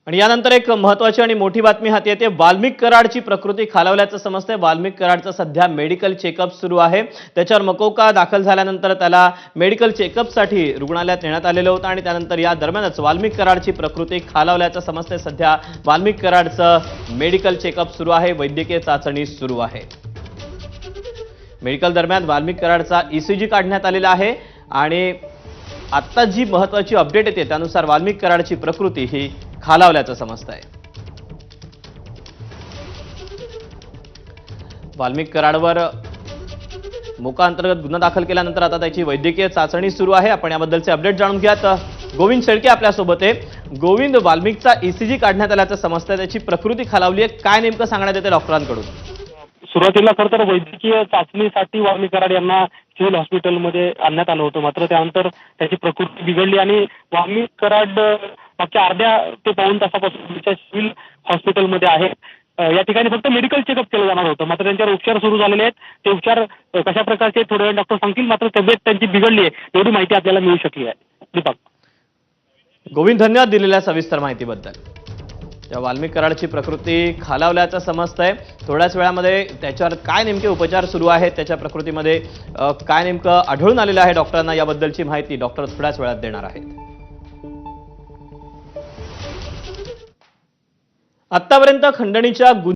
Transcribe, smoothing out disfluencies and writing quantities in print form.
आणि यानंतर एक महत्त्वाची आणि मोठी बातमी हाती येते। वाल्मिक कराडची प्रकृती खालावल्याचं समजतंय। वाल्मिक कराडचं सध्या मेडिकल चेकअप सुरू आहे। त्याच्यावर मकोका दाखल झाल्यानंतर त्याला मेडिकल चेकअपसाठी रुग्णालयात नेण्यात आलेलं होतं आणि त्यानंतर या दरम्यानच वाल्मिक कराडची प्रकृती खालावल्याचं समजतंय। सध्या वाल्मिक कराडचं मेडिकल चेकअप सुरू आहे, वैद्यकीय चाचणी सुरू आहे। मेडिकल दरम्यान वाल्मिक कराडचा ईसीजी काढण्यात आलेला आहे आणि आता जी महत्त्वाची अपडेट येते त्यानुसार वाल्मिक कराडची प्रकृती ही खालावल्याचं समजतंय। वाल्मिक कराडवर मोका अंतर्गत गुन्हा दाखल केल्यानंतर आता त्याची वैद्यकीय चाचणी सुरू आहे। आपण याबद्दलचे अपडेट जाणून घ्यात। गोविंद शेळके आपल्या सोबत आहे। गोविंद, वाल्मिकचा ईसीजी काढण्यात आल्याचं समजतंय, त्याची प्रकृती खालावली आहे, काय नेमकं सांगण्यात येते डॉक्टरांकडून? सुरुवातीला खरं तर वैद्यकीय चाचणीसाठी वाल्मिक कराड यांना सिव्हिल हॉस्पिटलमध्ये आणण्यात आलं होतं, मात्र त्यानंतर त्याची प्रकृती बिघडली आणि वाल्मिक कराड मागच्या अर्ध्या ते पाऊण तासापासून सिव्हिल हॉस्पिटलमध्ये आहे। या ठिकाणी फक्त मेडिकल चेकअप केलं जाणार होतं, मात्र त्यांच्यावर उपचार सुरू झालेले आहेत। ते उपचार कशा प्रकारचे थोड्या वेळ डॉक्टर सांगतील, मात्र तब्येत त्यांची बिघडली आहे एवढी माहिती आपल्याला मिळू शकली आहे। दीपक, गोविंद, धन्यवाद दिलेल्या सविस्तर माहितीबद्दल। त्या वाल्मिक कराडची प्रकृती खालावल्याचं समजतंय। थोड्याच वेळामध्ये त्याच्यावर काय नेमके उपचार सुरू आहेत, त्याच्या प्रकृतीमध्ये काय नेमकं आढळून आलेलं आहे डॉक्टरांना, याबद्दलची माहिती डॉक्टर थोड्याच वेळात देणार आहेत। आतापर्यंत खंडणीच्या